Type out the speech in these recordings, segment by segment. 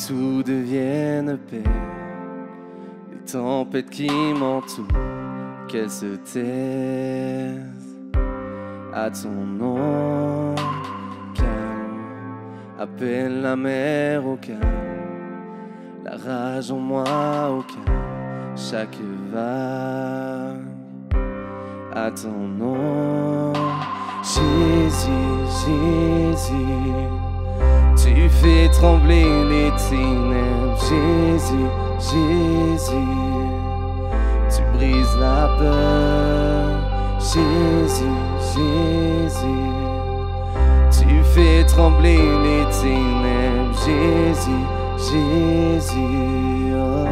tout devienne paix. Les tempêtes qui m'entourent, qu'elles se taisent. À ton nom, calme, appelle la mer au calme, la rage en moi au calme, chaque vague. À ton nom, Jésus, Jésus, tu fais trembler les ténèbres. Jésus, Jésus, tu brises la peur. Jésus, Jésus, tu fais trembler les ténèbres. Jésus, Jésus, oh.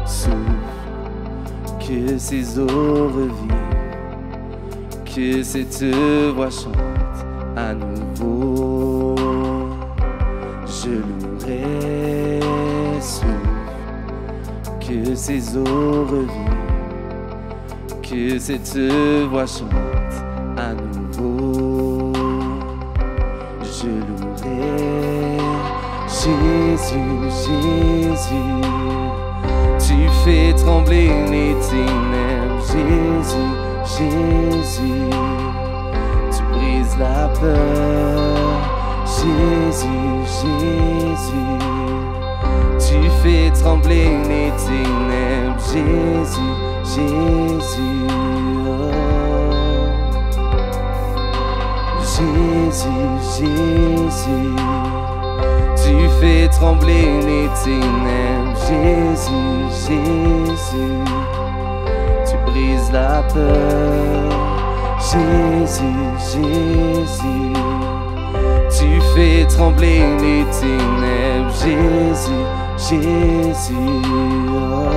Souffle, que ces eaux revivent, que cette voix chante à nouveau. Je louerai, souffle, que ces eaux revivent, que cette voix chante à nouveau. Je louerai Jésus, Jésus, tu fais trembler les ténèbres. Jésus, Jésus, tu brises la peur. Jésus, Jésus, tu fais trembler les ténèbres. Jésus, Jésus, oh. Jésus, Jésus, tu fais trembler les ténèbres. Jésus, Jésus, tu brises la peur. Jésus, Jésus, tu fais trembler les ténèbres. Jésus, Jésus, oh.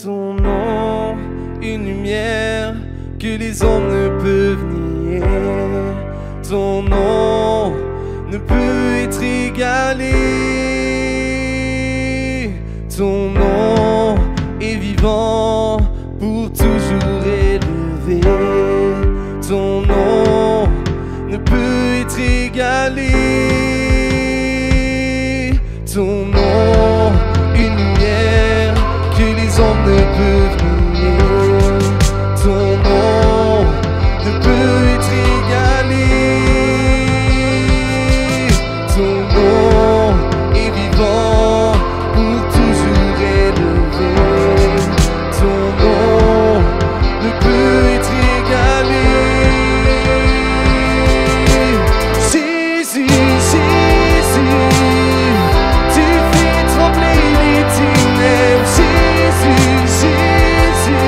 Ton nom, une lumière que les hommes ne peuvent nier. Ton nom ne peut être égalé. Ton nom est vivant, pour toujours élevé. Ton nom ne peut être égalé. Ton nom, une lumière que les hommes ne peuvent nier. Ton nom ne peut être égalé. Ton nom est vivant, pour toujours élevé. Ton nom ne peut être égalé. Jésus, Jésus, tu fais trembler les ténèbres. Jésus, Jésus,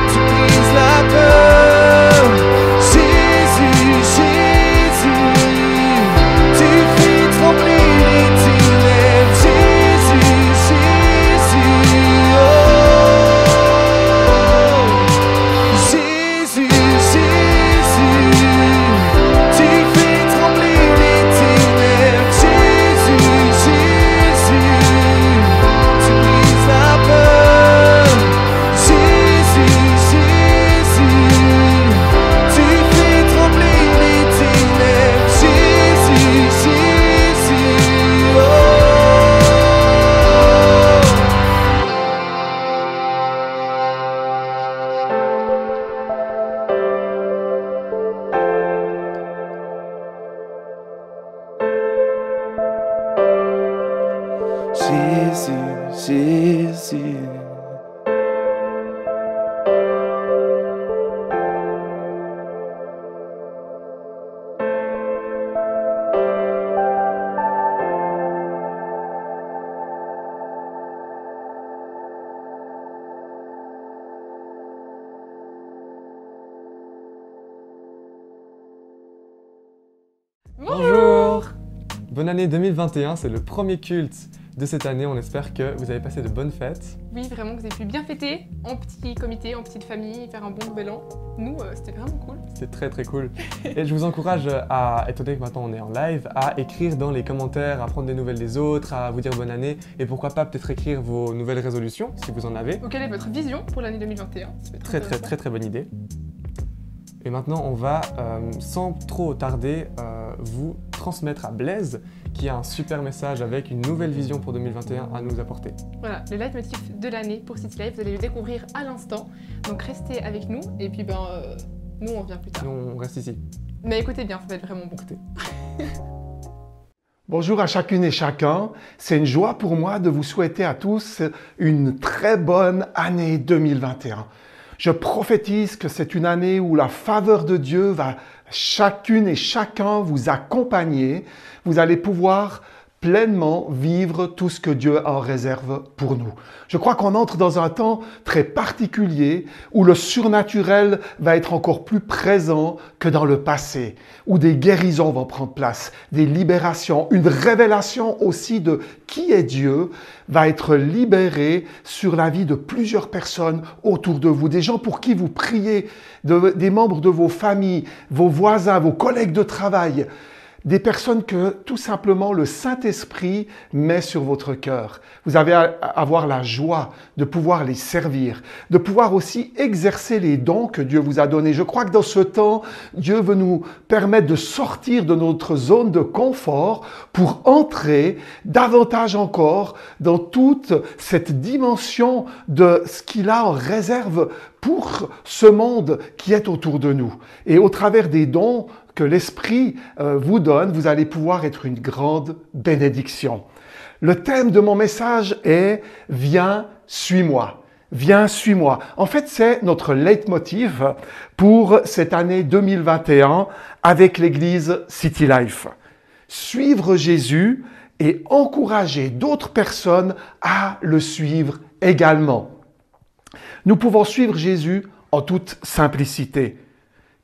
tu brises la peur. Jésus, Jésus, tu fais trembler les ténèbres. Jésus, Jésus, oh. Jésus, Jésus, tu fais trembler les ténèbres. Jésus, Jésus, tu brises la peur. Jésus, Jésus, tu fais trembler les ténèbres. Jésus, Jésus, oh. Jésus, Jésus. Bonjour. Bonne année 2021, c'est le premier culte de cette année. On espère que vous avez passé de bonnes fêtes. Oui, vraiment que vous avez pu bien fêter, en petit comité, en petite famille, faire un bon nouvel an. Nous, c'était vraiment cool. C'était très cool. Et je vous encourage à, étant donné que maintenant on est en live, à écrire dans les commentaires, à prendre des nouvelles des autres, à vous dire bonne année. Et pourquoi pas peut-être écrire vos nouvelles résolutions, si vous en avez. Donc, quelle est votre vision pour l'année 2021? Très bonne idée. Et maintenant, on va, sans trop tarder, vous transmettre à Blaise, qui a un super message avec une nouvelle vision pour 2021 à nous apporter. Voilà, le leitmotiv de l'année pour City Life, vous allez le découvrir à l'instant. Donc restez avec nous, et puis nous on revient plus tard. Nous, on reste ici. Mais écoutez bien, ça va être vraiment bon. Écoutez. Bonjour à chacune et chacun. C'est une joie pour moi de vous souhaiter à tous une très bonne année 2021. Je prophétise que c'est une année où la faveur de Dieu va chacune et chacun vous accompagner. Vous allez pouvoir pleinement vivre tout ce que Dieu en réserve pour nous. Je crois qu'on entre dans un temps très particulier où le surnaturel va être encore plus présent que dans le passé, où des guérisons vont prendre place, des libérations, une révélation aussi de qui est Dieu va être libérée sur la vie de plusieurs personnes autour de vous, des gens pour qui vous priez, des membres de vos familles, vos voisins, vos collègues de travail, des personnes que tout simplement le Saint-Esprit met sur votre cœur. Vous allez avoir la joie de pouvoir les servir, de pouvoir aussi exercer les dons que Dieu vous a donnés. Je crois que dans ce temps, Dieu veut nous permettre de sortir de notre zone de confort pour entrer davantage encore dans toute cette dimension de ce qu'il a en réserve pour ce monde qui est autour de nous. Et au travers des dons que l'Esprit vous donne, vous allez pouvoir être une grande bénédiction. Le thème de mon message est « Viens, suis-moi ». Viens, suis-moi. En fait, c'est notre leitmotiv pour cette année 2021 avec l'Église City Life. Suivre Jésus et encourager d'autres personnes à le suivre également. Nous pouvons suivre Jésus en toute simplicité,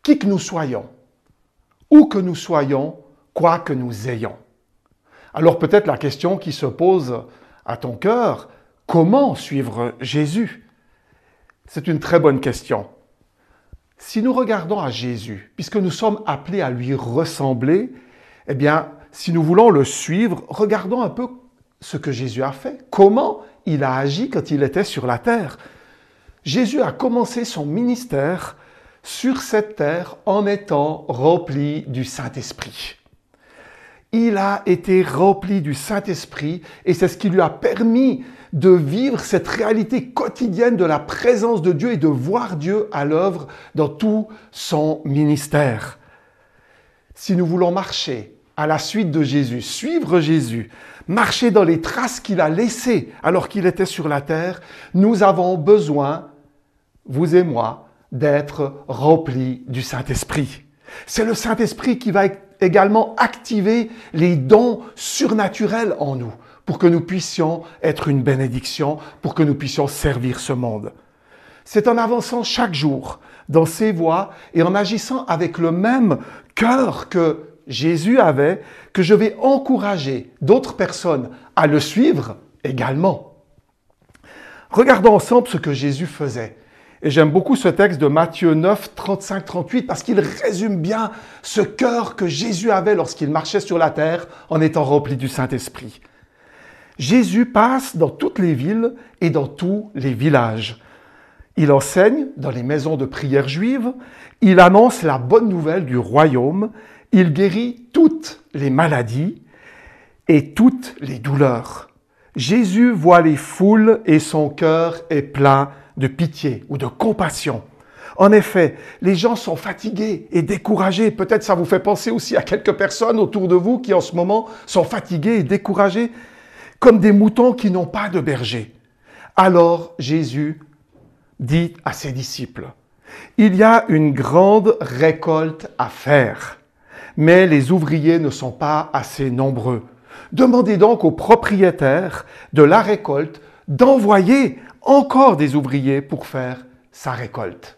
qui que nous soyons. Où que nous soyons, quoi que nous ayons. Alors peut-être la question qui se pose à ton cœur, comment suivre Jésus? C'est une très bonne question. Si nous regardons à Jésus, puisque nous sommes appelés à lui ressembler, eh bien, si nous voulons le suivre, regardons un peu ce que Jésus a fait. Comment il a agi quand il était sur la terre? Jésus a commencé son ministère sur cette terre en étant rempli du Saint-Esprit. Il a été rempli du Saint-Esprit et c'est ce qui lui a permis de vivre cette réalité quotidienne de la présence de Dieu et de voir Dieu à l'œuvre dans tout son ministère. Si nous voulons marcher à la suite de Jésus, suivre Jésus, marcher dans les traces qu'il a laissées alors qu'il était sur la terre, nous avons besoin, vous et moi, d'être remplis du Saint-Esprit. C'est le Saint-Esprit qui va également activer les dons surnaturels en nous pour que nous puissions être une bénédiction, pour que nous puissions servir ce monde. C'est en avançant chaque jour dans ses voies et en agissant avec le même cœur que Jésus avait que je vais encourager d'autres personnes à le suivre également. Regardons ensemble ce que Jésus faisait. Et j'aime beaucoup ce texte de Matthieu 9, 35-38 parce qu'il résume bien ce cœur que Jésus avait lorsqu'il marchait sur la terre en étant rempli du Saint-Esprit. Jésus passe dans toutes les villes et dans tous les villages. Il enseigne dans les maisons de prière juives, il annonce la bonne nouvelle du royaume, il guérit toutes les maladies et toutes les douleurs. Jésus voit les foules et son cœur est plein de pitié ou de compassion. En effet, les gens sont fatigués et découragés. Peut-être ça vous fait penser aussi à quelques personnes autour de vous qui en ce moment sont fatiguées et découragées, comme des moutons qui n'ont pas de berger. Alors Jésus dit à ses disciples, « Il y a une grande récolte à faire, mais les ouvriers ne sont pas assez nombreux. Demandez donc aux propriétaires de la récolte d'envoyer encore des ouvriers pour faire sa récolte. »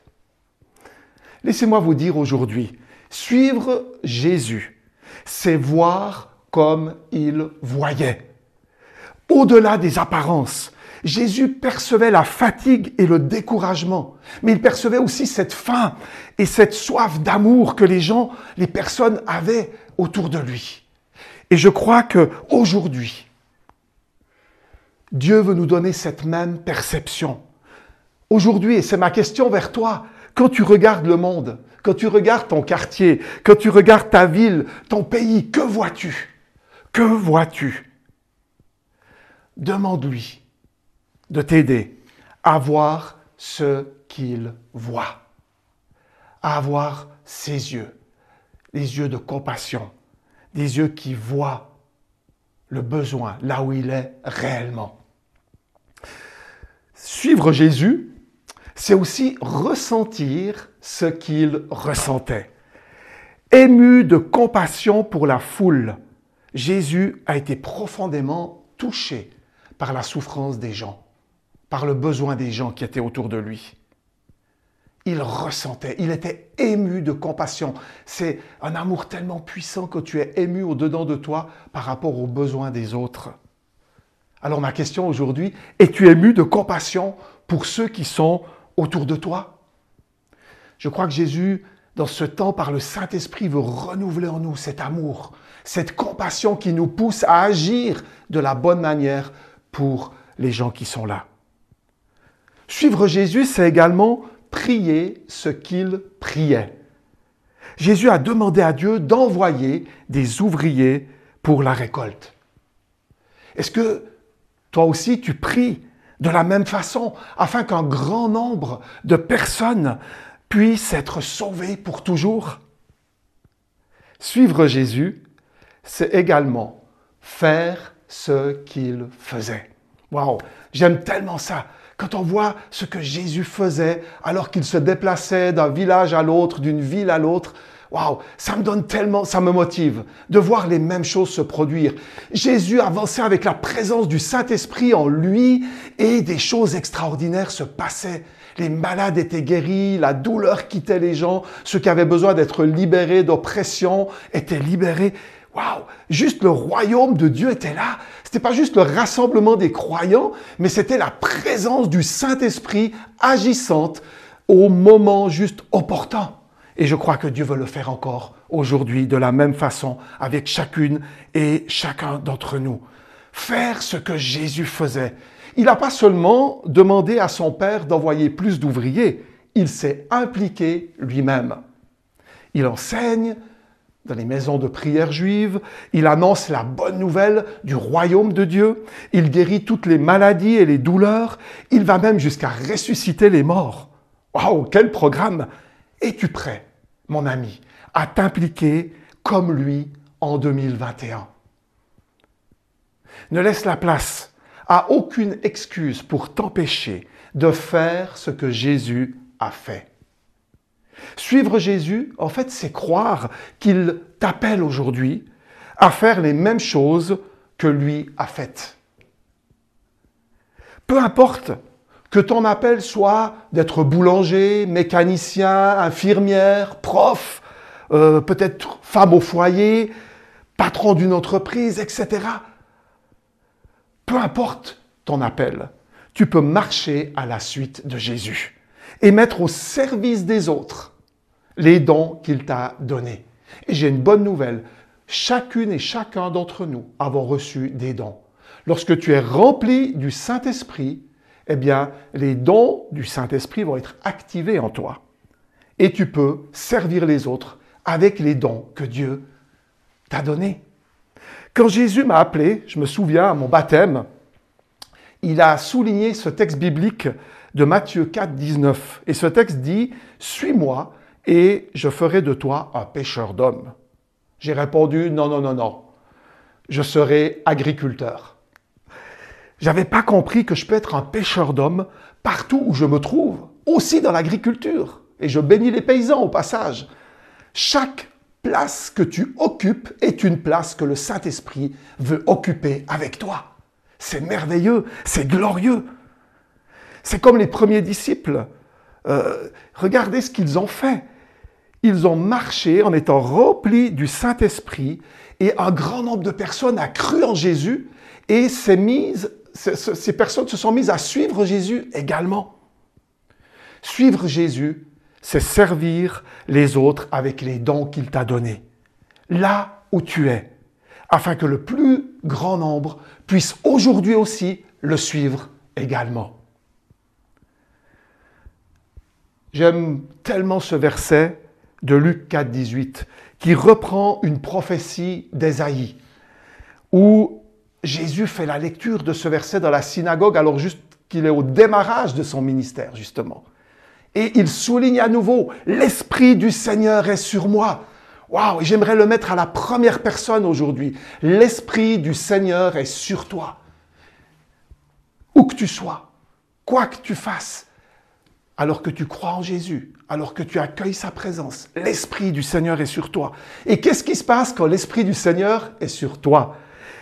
Laissez-moi vous dire aujourd'hui, suivre Jésus, c'est voir comme il voyait. Au-delà des apparences, Jésus percevait la fatigue et le découragement, mais il percevait aussi cette faim et cette soif d'amour que les personnes avaient autour de lui. Et je crois qu'aujourd'hui, Dieu veut nous donner cette même perception. Aujourd'hui, et c'est ma question vers toi, quand tu regardes le monde, quand tu regardes ton quartier, quand tu regardes ta ville, ton pays, que vois-tu? Que vois-tu? Demande-lui de t'aider à voir ce qu'il voit, à avoir ses yeux, les yeux de compassion, des yeux qui voient le besoin là où il est réellement. Suivre Jésus, c'est aussi ressentir ce qu'il ressentait. Ému de compassion pour la foule, Jésus a été profondément touché par la souffrance des gens, par le besoin des gens qui étaient autour de lui. Il ressentait, il était ému de compassion. C'est un amour tellement puissant que tu es ému au-dedans de toi par rapport aux besoins des autres. Alors ma question aujourd'hui, es-tu ému de compassion pour ceux qui sont autour de toi? Je crois que Jésus, dans ce temps, par le Saint-Esprit, veut renouveler en nous cet amour, cette compassion qui nous pousse à agir de la bonne manière pour les gens qui sont là. Suivre Jésus, c'est également prier ce qu'il priait. Jésus a demandé à Dieu d'envoyer des ouvriers pour la récolte. Est-ce que toi aussi tu pries de la même façon afin qu'un grand nombre de personnes puissent être sauvées pour toujours? Suivre Jésus, c'est également faire ce qu'il faisait. Waouh, j'aime tellement ça. Quand on voit ce que Jésus faisait alors qu'il se déplaçait d'un village à l'autre, d'une ville à l'autre, waouh, ça me donne tellement, ça me motive de voir les mêmes choses se produire. Jésus avançait avec la présence du Saint-Esprit en lui et des choses extraordinaires se passaient. Les malades étaient guéris, la douleur quittait les gens, ceux qui avaient besoin d'être libérés d'oppression étaient libérés. Waouh! Juste le royaume de Dieu était là. C'était pas juste le rassemblement des croyants, mais c'était la présence du Saint-Esprit agissante au moment juste opportun. Et je crois que Dieu veut le faire encore aujourd'hui de la même façon avec chacune et chacun d'entre nous. Faire ce que Jésus faisait. Il n'a pas seulement demandé à son Père d'envoyer plus d'ouvriers, il s'est impliqué lui-même. Il enseigne dans les maisons de prière juives, il annonce la bonne nouvelle du royaume de Dieu, il guérit toutes les maladies et les douleurs, il va même jusqu'à ressusciter les morts. Waouh, quel programme! Es-tu prêt, mon ami, à t'impliquer comme lui en 2021? Ne laisse la place à aucune excuse pour t'empêcher de faire ce que Jésus a fait. Suivre Jésus, en fait, c'est croire qu'il t'appelle aujourd'hui à faire les mêmes choses que lui a faites. Peu importe que ton appel soit d'être boulanger, mécanicien, infirmière, prof, peut-être femme au foyer, patron d'une entreprise, etc. Peu importe ton appel, tu peux marcher à la suite de Jésus et mettre au service des autres les dons qu'il t'a donnés. Et j'ai une bonne nouvelle, chacune et chacun d'entre nous avons reçu des dons. Lorsque tu es rempli du Saint-Esprit, eh bien, les dons du Saint-Esprit vont être activés en toi. Et tu peux servir les autres avec les dons que Dieu t'a donnés. Quand Jésus m'a appelé, je me souviens à mon baptême, il a souligné ce texte biblique de Matthieu 4, 19. Et ce texte dit « Suis-moi et je ferai de toi un pêcheur d'hommes. » J'ai répondu « Non, non, non, non. Je serai agriculteur. » J'avais pas compris que je peux être un pêcheur d'hommes partout où je me trouve, aussi dans l'agriculture. Et je bénis les paysans au passage. Chaque place que tu occupes est une place que le Saint-Esprit veut occuper avec toi. C'est merveilleux, c'est glorieux. C'est comme les premiers disciples. Regardez ce qu'ils ont fait. Ils ont marché en étant remplis du Saint-Esprit et un grand nombre de personnes a cru en Jésus et ces personnes se sont mises à suivre Jésus également. Suivre Jésus, c'est servir les autres avec les dons qu'il t'a donnés, là où tu es, afin que le plus grand nombre puisse aujourd'hui aussi le suivre également. J'aime tellement ce verset de Luc 4, 18, qui reprend une prophétie d'Ésaïe, où Jésus fait la lecture de ce verset dans la synagogue, alors juste qu'il est au démarrage de son ministère, justement. Et il souligne à nouveau, « L'Esprit du Seigneur est sur moi ». Waouh, j'aimerais le mettre à la première personne aujourd'hui. « L'Esprit du Seigneur est sur toi ». Où que tu sois, quoi que tu fasses, alors que tu crois en Jésus, alors que tu accueilles sa présence, l'Esprit du Seigneur est sur toi. Et qu'est-ce qui se passe quand l'Esprit du Seigneur est sur toi?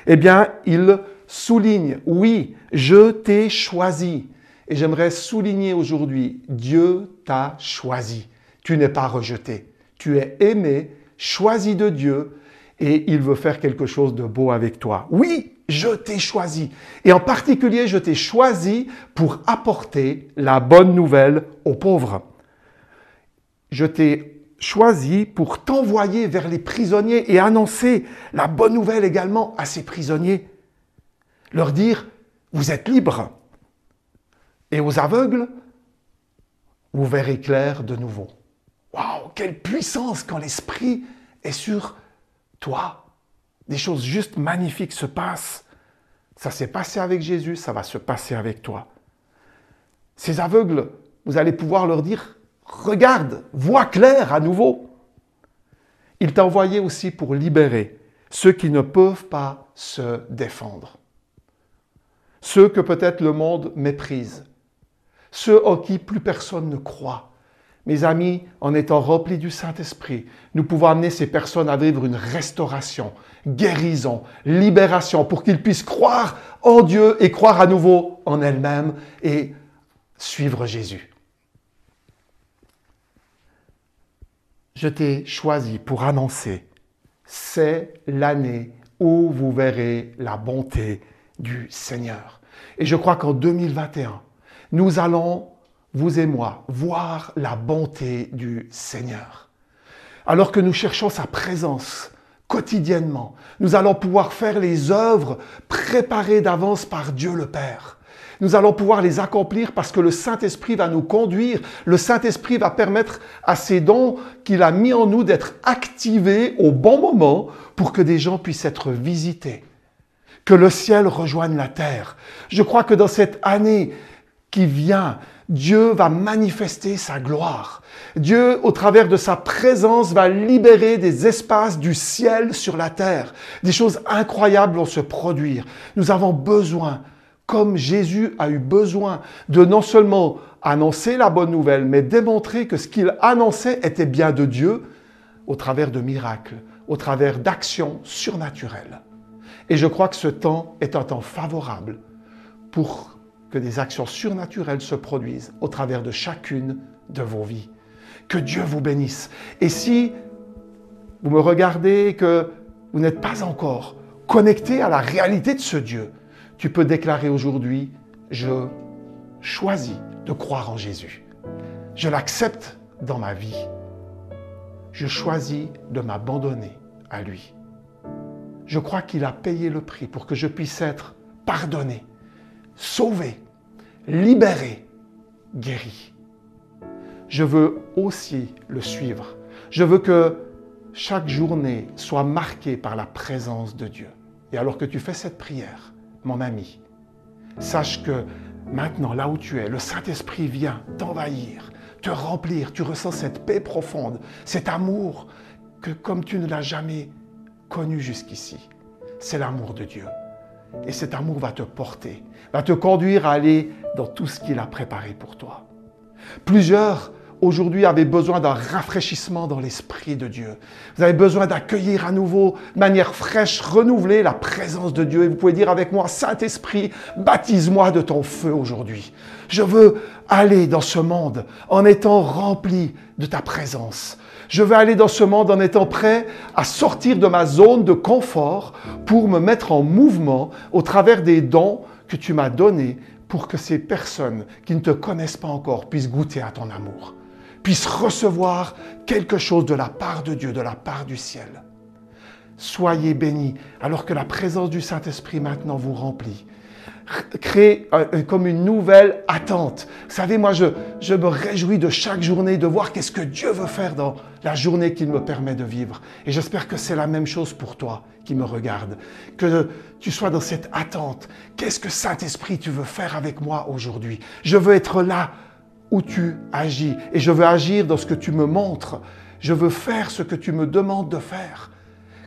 Eh bien, il souligne, oui, je t'ai choisi. Et j'aimerais souligner aujourd'hui, Dieu t'a choisi. Tu n'es pas rejeté. Tu es aimé, choisi de Dieu, et il veut faire quelque chose de beau avec toi. Oui, je t'ai choisi. Et en particulier, je t'ai choisi pour apporter la bonne nouvelle aux pauvres. Je t'ai choisi pour t'envoyer vers les prisonniers et annoncer la bonne nouvelle également à ces prisonniers. Leur dire, vous êtes libres. Et aux aveugles, vous verrez clair de nouveau. Waouh, quelle puissance quand l'Esprit est sur toi. Des choses juste magnifiques se passent. Ça s'est passé avec Jésus, ça va se passer avec toi. Ces aveugles, vous allez pouvoir leur dire, regarde, vois clair à nouveau. Il t'a envoyé aussi pour libérer ceux qui ne peuvent pas se défendre. Ceux que peut-être le monde méprise. Ceux en qui plus personne ne croit. Mes amis, en étant remplis du Saint-Esprit, nous pouvons amener ces personnes à vivre une restauration, guérison, libération, pour qu'ils puissent croire en Dieu et croire à nouveau en elles-mêmes et suivre Jésus. Je t'ai choisi pour annoncer, c'est l'année où vous verrez la bonté du Seigneur. Et je crois qu'en 2021, nous allons, vous et moi, voir la bonté du Seigneur. Alors que nous cherchons sa présence quotidiennement, nous allons pouvoir faire les œuvres préparées d'avance par Dieu le Père. Nous allons pouvoir les accomplir parce que le Saint-Esprit va nous conduire. Le Saint-Esprit va permettre à ces dons qu'il a mis en nous d'être activés au bon moment pour que des gens puissent être visités. Que le ciel rejoigne la terre. Je crois que dans cette année qui vient, Dieu va manifester sa gloire. Dieu, au travers de sa présence, va libérer des espaces du ciel sur la terre. Des choses incroyables vont se produire. Nous avons besoin, comme Jésus a eu besoin, de non seulement annoncer la bonne nouvelle, mais démontrer que ce qu'il annonçait était bien de Dieu, au travers de miracles, au travers d'actions surnaturelles. Et je crois que ce temps est un temps favorable pour que des actions surnaturelles se produisent au travers de chacune de vos vies. Que Dieu vous bénisse. Et si vous me regardez et que vous n'êtes pas encore connecté à la réalité de ce Dieu, tu peux déclarer aujourd'hui, je choisis de croire en Jésus. Je l'accepte dans ma vie. Je choisis de m'abandonner à lui. Je crois qu'il a payé le prix pour que je puisse être pardonné, sauvé, libéré, guéri. Je veux aussi le suivre. Je veux que chaque journée soit marquée par la présence de Dieu. Et alors que tu fais cette prière, mon ami, sache que maintenant, là où tu es, le Saint-Esprit vient t'envahir, te remplir. Tu ressens cette paix profonde, cet amour que comme tu ne l'as jamais connu jusqu'ici. C'est l'amour de Dieu. Et cet amour va te porter, va te conduire à aller dans tout ce qu'il a préparé pour toi. Plusieurs aujourd'hui avez besoin d'un rafraîchissement dans l'Esprit de Dieu. Vous avez besoin d'accueillir à nouveau, de manière fraîche, renouvelée, la présence de Dieu. Et vous pouvez dire avec moi, Saint-Esprit, baptise-moi de ton feu aujourd'hui. Je veux aller dans ce monde en étant rempli de ta présence. Je veux aller dans ce monde en étant prêt à sortir de ma zone de confort pour me mettre en mouvement au travers des dons que tu m'as donnés pour que ces personnes qui ne te connaissent pas encore puissent goûter à ton amour, puissent recevoir quelque chose de la part de Dieu, de la part du ciel. Soyez bénis alors que la présence du Saint-Esprit maintenant vous remplit. Créez comme une nouvelle attente. Vous savez, moi, je me réjouis de chaque journée de voir qu'est-ce que Dieu veut faire dans la journée qu'il me permet de vivre. Et j'espère que c'est la même chose pour toi qui me regarde. Que tu sois dans cette attente. Qu'est-ce que Saint-Esprit, tu veux faire avec moi aujourd'hui? Je veux être là où tu agis. Et je veux agir dans ce que tu me montres. Je veux faire ce que tu me demandes de faire.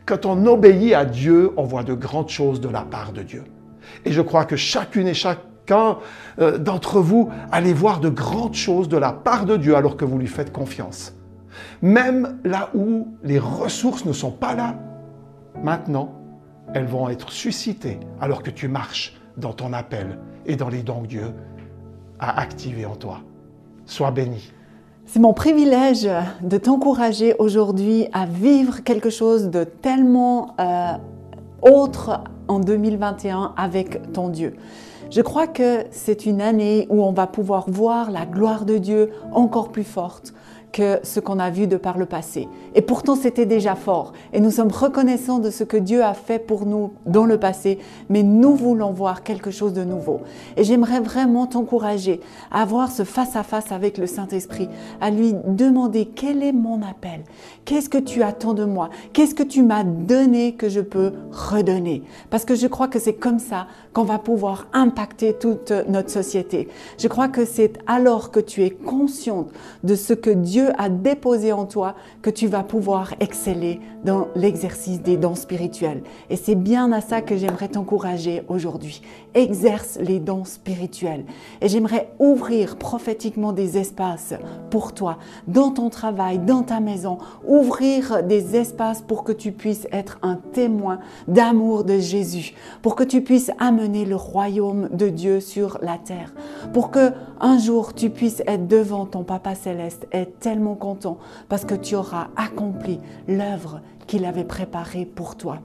Quand on obéit à Dieu, on voit de grandes choses de la part de Dieu. Et je crois que chacune et chacun d'entre vous allez voir de grandes choses de la part de Dieu alors que vous lui faites confiance. Même là où les ressources ne sont pas là, maintenant, elles vont être suscitées alors que tu marches dans ton appel et dans les dons que Dieu a activés en toi. Sois béni. C'est mon privilège de t'encourager aujourd'hui à vivre quelque chose de tellement autre en 2021 avec ton Dieu. Je crois que c'est une année où on va pouvoir voir la gloire de Dieu encore plus forte que ce qu'on a vu de par le passé. Et pourtant, c'était déjà fort. Et nous sommes reconnaissants de ce que Dieu a fait pour nous dans le passé, mais nous voulons voir quelque chose de nouveau. Et j'aimerais vraiment t'encourager à avoir ce face-à-face avec le Saint-Esprit, à lui demander quel est mon appel, qu'est-ce que tu attends de moi, qu'est-ce que tu m'as donné que je peux redonner. Parce que je crois que c'est comme ça qu'on va pouvoir impacter toute notre société. Je crois que c'est alors que tu es consciente de ce que Dieu a déposé en toi que tu vas pouvoir exceller dans l'exercice des dons spirituels. Et c'est bien à ça que j'aimerais t'encourager aujourd'hui. Exerce les dons spirituels. Et j'aimerais ouvrir prophétiquement des espaces pour toi, dans ton travail, dans ta maison. Ouvrir des espaces pour que tu puisses être un témoin d'amour de Jésus. Pour que tu puisses amener le royaume de Dieu sur la terre. Pour que un jour tu puisses être devant ton Papa Céleste, être tellement content parce que tu auras accompli l'œuvre qu'il avait préparée pour toi.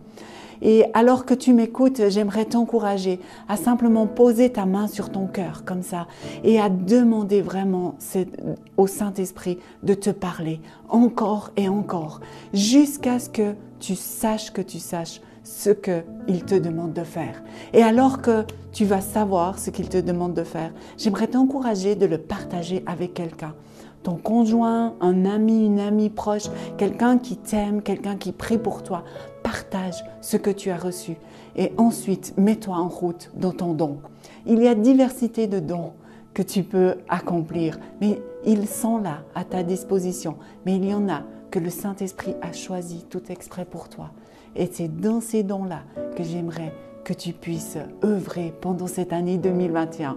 Et alors que tu m'écoutes, j'aimerais t'encourager à simplement poser ta main sur ton cœur comme ça et à demander vraiment au Saint-Esprit de te parler encore et encore jusqu'à ce que tu saches ce qu'il te demande de faire. Et alors que tu vas savoir ce qu'il te demande de faire, j'aimerais t'encourager de le partager avec quelqu'un. Ton conjoint, un ami, une amie proche, quelqu'un qui t'aime, quelqu'un qui prie pour toi. Partage ce que tu as reçu et ensuite mets-toi en route dans ton don. Il y a diversité de dons que tu peux accomplir, mais ils sont là à ta disposition. Mais il y en a que le Saint-Esprit a choisi tout exprès pour toi. Et c'est dans ces dons-là que j'aimerais que tu puisses œuvrer pendant cette année 2021.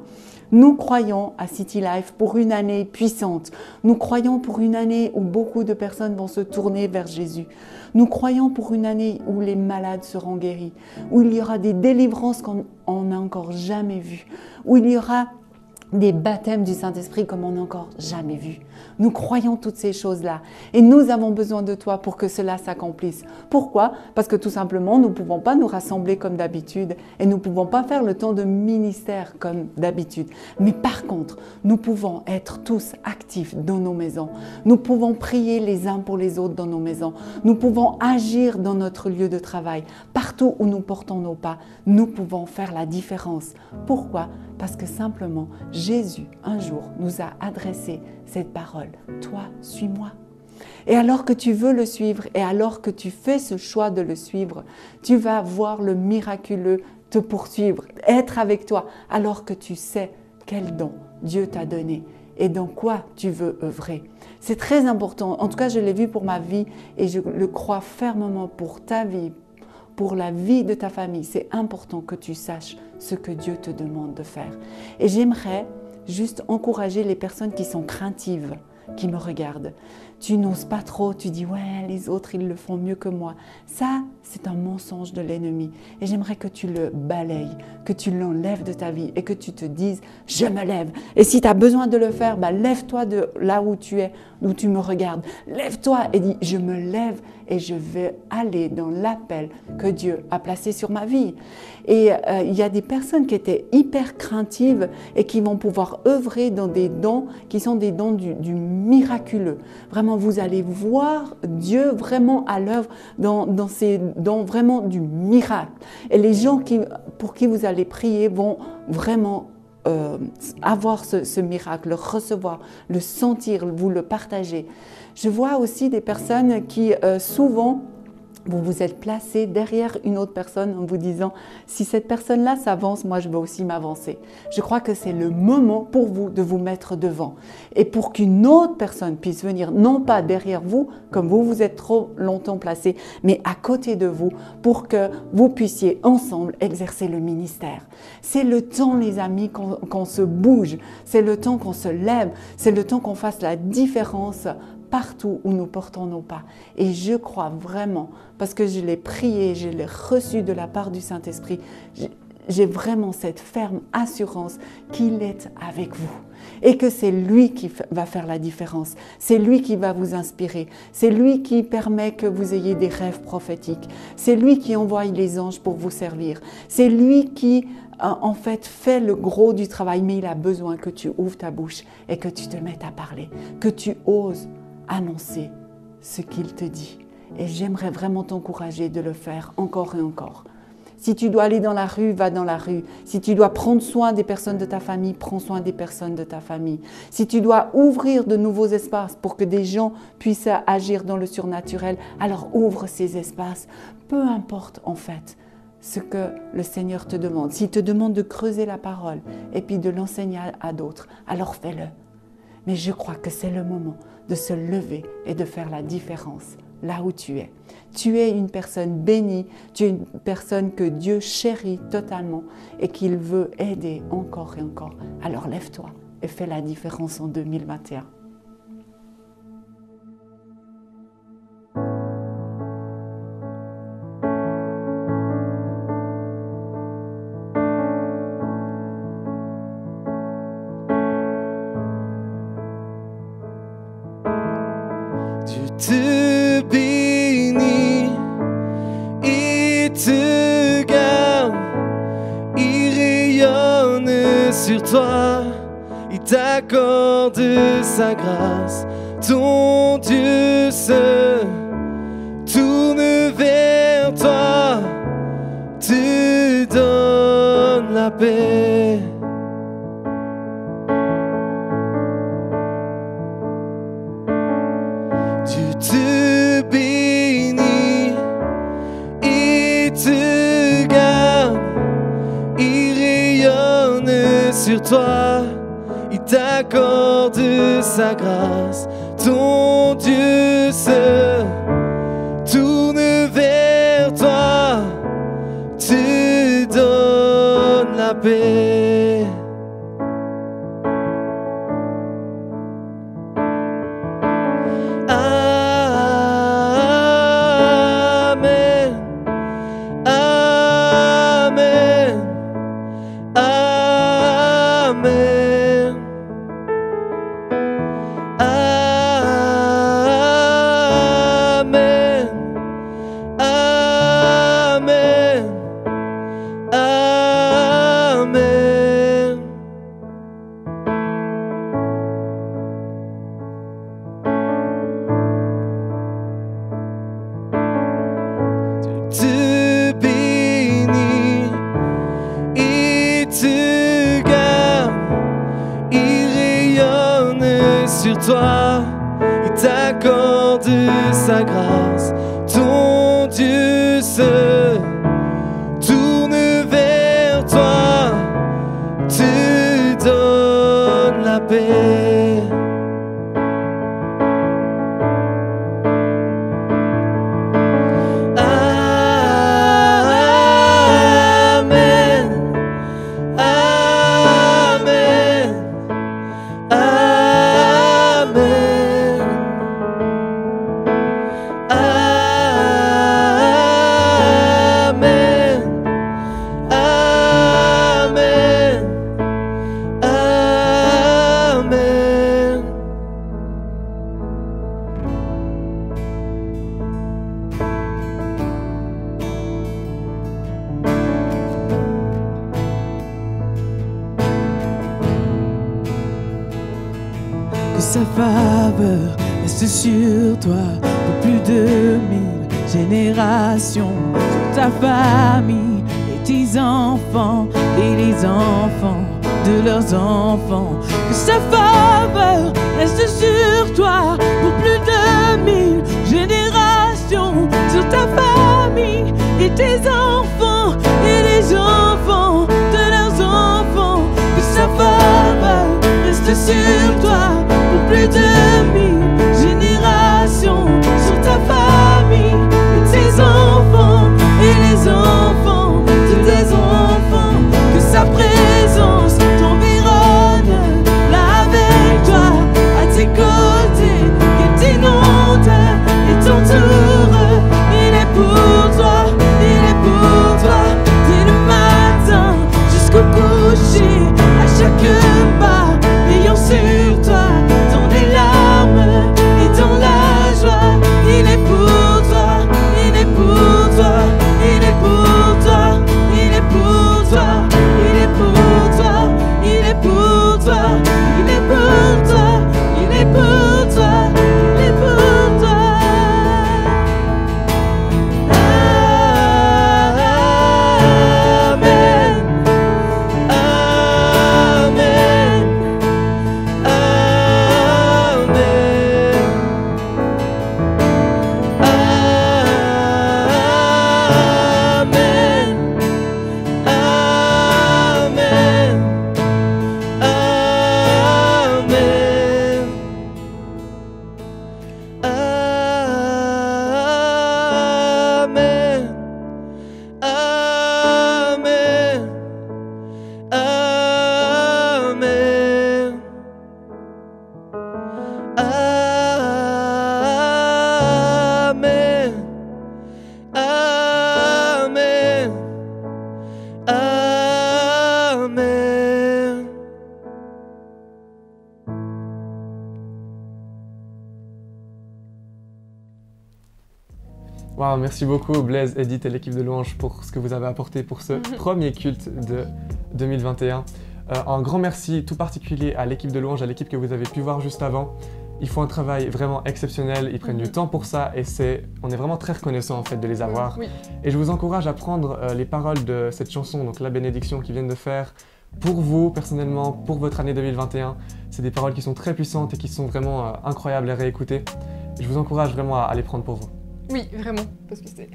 Nous croyons à City Life pour une année puissante. Nous croyons pour une année où beaucoup de personnes vont se tourner vers Jésus. Nous croyons pour une année où les malades seront guéris, où il y aura des délivrances qu'on n'a encore jamais vues, où il y aura des baptêmes du Saint-Esprit comme on n'a encore jamais vu. Nous croyons toutes ces choses-là et nous avons besoin de toi pour que cela s'accomplisse. Pourquoi? Parce que tout simplement, nous ne pouvons pas nous rassembler comme d'habitude et nous ne pouvons pas faire le temps de ministère comme d'habitude. Mais par contre, nous pouvons être tous actifs dans nos maisons. Nous pouvons prier les uns pour les autres dans nos maisons. Nous pouvons agir dans notre lieu de travail. Partout où nous portons nos pas, nous pouvons faire la différence. Pourquoi? Parce que simplement, Jésus, un jour, nous a adressé cette parole. Toi, suis-moi. Et alors que tu veux le suivre et alors que tu fais ce choix de le suivre, tu vas voir le miraculeux te poursuivre, être avec toi, alors que tu sais quel don Dieu t'a donné et dans quoi tu veux œuvrer. C'est très important. En tout cas, je l'ai vu pour ma vie et je le crois fermement pour ta vie, pour la vie de ta famille. C'est important que tu saches ce que Dieu te demande de faire. Et j'aimerais juste encourager les personnes qui sont craintives, qui me regarde. Tu n'oses pas trop, tu dis « ouais, les autres, ils le font mieux que moi ». Ça, c'est un mensonge de l'ennemi. Et j'aimerais que tu le balayes, que tu l'enlèves de ta vie et que tu te dises « je me lève ». Et si tu as besoin de le faire, lève-toi de là où tu es, où tu me regardes. Lève-toi et dis « je me lève et je vais aller dans l'appel que Dieu a placé sur ma vie ». Et il y a des personnes qui étaient hyper craintives et qui vont pouvoir œuvrer dans des dons qui sont des dons du miraculeux. Vraiment, vous allez voir Dieu vraiment à l'œuvre dans ces dons vraiment du miracle. Et les gens pour qui vous allez prier vont vraiment avoir ce miracle, le recevoir, le sentir, vous le partager. Je vois aussi des personnes qui souvent vous vous êtes placé derrière une autre personne en vous disant « si cette personne-là s'avance, moi je veux aussi m'avancer ». Je crois que c'est le moment pour vous de vous mettre devant et pour qu'une autre personne puisse venir, non pas derrière vous, comme vous vous êtes trop longtemps placé, mais à côté de vous pour que vous puissiez ensemble exercer le ministère. C'est le temps, les amis, qu'on se bouge, c'est le temps qu'on se lève, c'est le temps qu'on fasse la différence partout où nous portons nos pas. Et je crois vraiment, parce que je l'ai prié, je l'ai reçu de la part du Saint-Esprit, j'ai vraiment cette ferme assurance qu'il est avec vous et que c'est lui qui va faire la différence, c'est lui qui va vous inspirer, c'est lui qui permet que vous ayez des rêves prophétiques, c'est lui qui envoie les anges pour vous servir, c'est lui qui en fait fait le gros du travail, mais il a besoin que tu ouvres ta bouche et que tu te mettes à parler, que tu oses annoncer ce qu'il te dit. Et j'aimerais vraiment t'encourager de le faire encore et encore. Si tu dois aller dans la rue, va dans la rue. Si tu dois prendre soin des personnes de ta famille, prends soin des personnes de ta famille. Si tu dois ouvrir de nouveaux espaces pour que des gens puissent agir dans le surnaturel, alors ouvre ces espaces. Peu importe en fait ce que le Seigneur te demande. S'il te demande de creuser la parole et puis de l'enseigner à d'autres, alors fais-le. Mais je crois que c'est le moment de se lever et de faire la différence là où tu es. Tu es une personne bénie, tu es une personne que Dieu chérit totalement et qu'il veut aider encore et encore. Alors lève-toi et fais la différence en 2021. Te bénit et te garde, il rayonne sur toi, il t'accorde sa grâce. Ton Dieu se tourne vers toi, te donne la paix. Dieu te bénit et te garde, il rayonne sur toi, il t'accorde sa grâce. Ton Dieu se tourne vers toi, te donne la paix. Te bénit et te garde, il rayonne sur toi, il t'accorde sa grâce. Ton Dieu se tourne vers toi, te donne la paix. Amen. faveur reste sur toi pour plus de 1000 générations, sur ta famille et tes enfants et les enfants de leurs enfants. Que sa faveur reste sur toi pour plus de 1000 générations, sur ta famille et tes enfants et les enfants de leurs enfants. Que sa faveur reste sur toi pour plus de 1000 générations, sur ta famille et tes enfants et les enfants de tes enfants. Que sa présence t'environne là avec toi, à tes côtés, qu'elle t'inonde et t'entoure. Il est pour toi, il est pour toi, dès le matin jusqu'au coucher, à chaque pas, veillant sur toi, dans les larmes et dans la joie. Il est pour toi, il est pour toi, il est pour toi, il est pour toi, il est pour toi, il est pour toi, il est pour toi, il est pour toi, il est pour toi. Wow, merci beaucoup Blaise, Edith et l'équipe de Louange pour ce que vous avez apporté pour ce premier culte de 2021. Un grand merci tout particulier à l'équipe de Louange, à l'équipe que vous avez pu voir juste avant. Ils font un travail vraiment exceptionnel, ils prennent du temps pour ça et on est vraiment très reconnaissants en fait de les avoir. Oui. Et je vous encourage à prendre les paroles de cette chanson, donc La Bénédiction qu'ils viennent de faire, pour vous personnellement, pour votre année 2021. C'est des paroles qui sont très puissantes et qui sont vraiment incroyables à réécouter. Je vous encourage vraiment à les prendre pour vous. Oui, vraiment, parce que c'est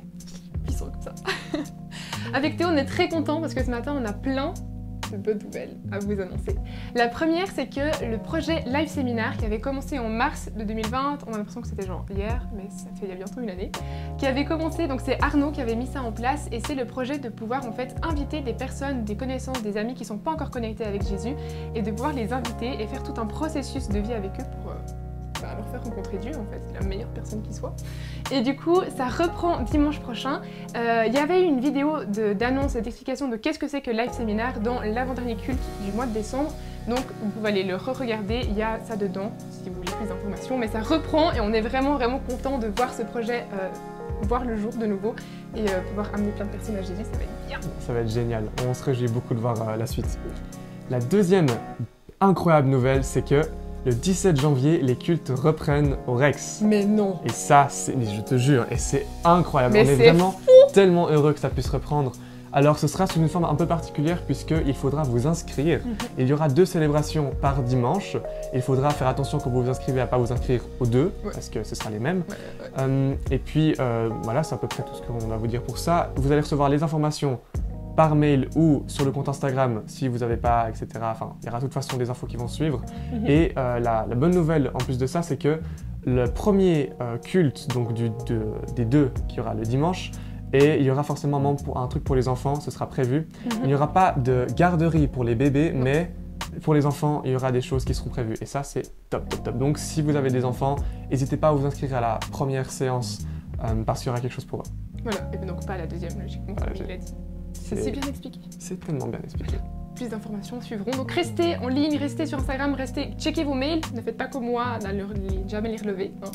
puissant comme ça. Avec Théo, on est très contents parce que ce matin, on a plein de bonnes nouvelles à vous annoncer. La première, c'est que le projet Live Séminaire, qui avait commencé en mars de 2020, on a l'impression que c'était genre hier, mais ça fait il y a bientôt une année, qui avait commencé, donc c'est Arnaud qui avait mis ça en place, et c'est le projet de pouvoir en fait inviter des personnes, des connaissances, des amis qui ne sont pas encore connectés avec Jésus, et de pouvoir les inviter et faire tout un processus de vie avec eux pour leur faire rencontrer Dieu, en fait, c'est la meilleure personne qui soit. Et du coup, ça reprend dimanche prochain. Il y avait eu une vidéo d'annonce et d'explication de qu'est-ce que c'est que Live Séminaire dans l'avant-dernier culte du mois de décembre. Donc, vous pouvez aller le re-regarder, il y a ça dedans, si vous voulez plus d'informations. Mais ça reprend et on est vraiment content de voir ce projet voir le jour de nouveau et pouvoir amener plein de personnes à Jésus, ça va être bien. Ça va être génial, on se réjouit beaucoup de voir la suite. La deuxième incroyable nouvelle, c'est que le 17 janvier, les cultes reprennent au Rex. Mais non. Et ça, je te jure, et c'est incroyable. Mais on est vraiment tellement heureux que ça puisse reprendre. Alors ce sera sous une forme un peu particulière puisqu'il faudra vous inscrire. Il y aura 2 célébrations par dimanche. Il faudra faire attention quand vous vous inscrivez à ne pas vous inscrire aux 2, parce que ce sera les mêmes. Et puis voilà, c'est à peu près tout ce qu'on va vous dire pour ça. Vous allez recevoir les informations par mail ou sur le compte Instagram si vous n'avez pas, etc. Enfin, il y aura de toute façon des infos qui vont suivre. Et la bonne nouvelle en plus de ça, c'est que le premier culte donc des 2 qui aura le dimanche, et il y aura forcément un truc pour les enfants, ce sera prévu. Il n'y aura pas de garderie pour les bébés, mais pour les enfants, il y aura des choses qui seront prévues. Et ça, c'est top, top, top. Donc si vous avez des enfants, n'hésitez pas à vous inscrire à la première séance parce qu'il y aura quelque chose pour eux. Voilà, et donc pas à la deuxième, logiquement, comme il l'a dit. C'est si bien expliqué. C'est tellement bien expliqué. Plus d'informations suivront. Donc restez en ligne, restez sur Instagram, checkez vos mails. Ne faites pas comme moi, jamais les relever. Hein.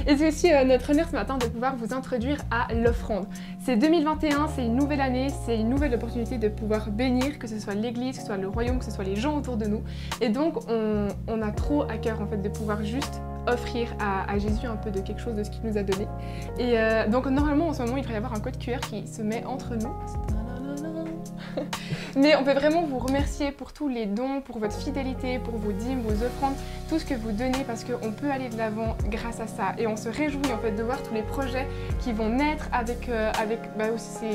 Et c'est aussi notre honneur ce matin de pouvoir vous introduire à l'offrande. C'est 2021, c'est une nouvelle année, c'est une nouvelle opportunité de pouvoir bénir, que ce soit l'Église, que ce soit le royaume, que ce soit les gens autour de nous. Et donc on a trop à cœur en fait de pouvoir juste offrir à Jésus un peu de quelque chose de ce qu'il nous a donné. Et donc normalement en ce moment il devrait y avoir un code QR qui se met entre nous. Mais on peut vraiment vous remercier pour tous les dons, pour votre fidélité, pour vos dîmes, vos offrandes, tout ce que vous donnez parce qu'on peut aller de l'avant grâce à ça. Et on se réjouit en fait de voir tous les projets qui vont naître avec aussi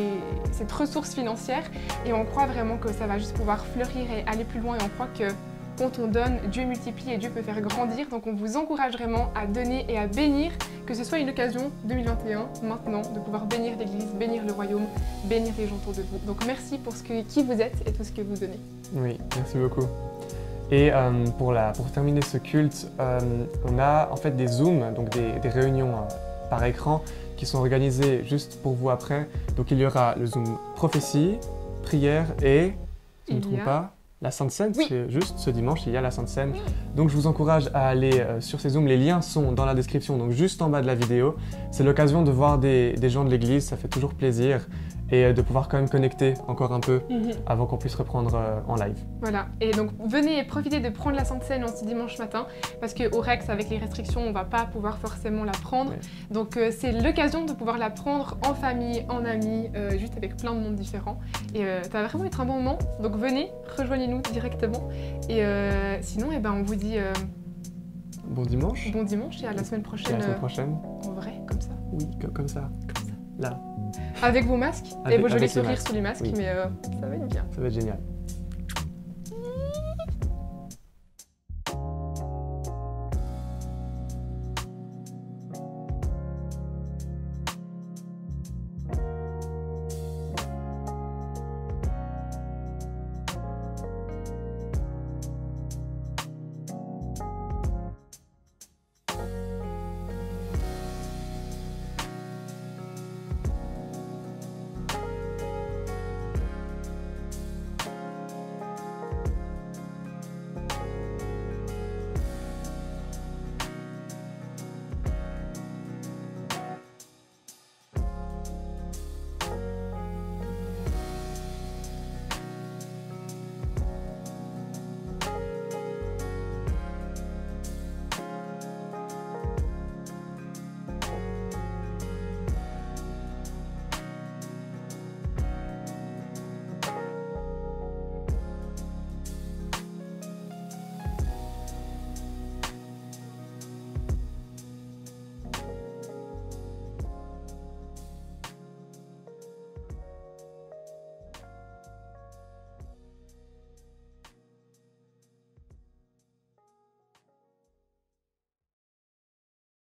cette ressource financière. Et on croit vraiment que ça va juste pouvoir fleurir et aller plus loin. Et on croit que quand on donne, Dieu multiplie et Dieu peut faire grandir. Donc on vous encourage vraiment à donner et à bénir, que ce soit une occasion 2021, maintenant, de pouvoir bénir l'Église, bénir le royaume, bénir les gens autour de vous. Donc merci pour qui vous êtes et tout ce que vous donnez. Oui, merci beaucoup. Et pour terminer ce culte, on a en fait des Zooms, donc des réunions par écran qui sont organisées juste pour vous après. Donc il y aura le Zoom prophétie, prière et, si je ne me trompe pas, la Sainte Seine, oui. C'est juste ce dimanche, il y a la Sainte Seine. Donc je vous encourage à aller sur ces Zooms, les liens sont dans la description, donc juste en bas de la vidéo. C'est l'occasion de voir des gens de l'église, ça fait toujours plaisir. Et de pouvoir quand même connecter encore un peu avant qu'on puisse reprendre en live. Voilà, et donc venez profiter de prendre la Sainte Seine en ce dimanche matin, parce qu'au Rex, avec les restrictions, on ne va pas pouvoir forcément la prendre. Ouais. Donc c'est l'occasion de pouvoir la prendre en famille, en amis, juste avec plein de monde différents. Et ça va vraiment être un bon moment, donc venez, rejoignez-nous directement. Et sinon, on vous dit... bon dimanche. Bon dimanche et à la semaine prochaine. À la semaine prochaine. En vrai, comme ça. Oui, comme ça. Comme ça. Là. Avec vos masques et vos jolis sourires sous les masques, oui. Mais ça va être bien. Ça va être génial.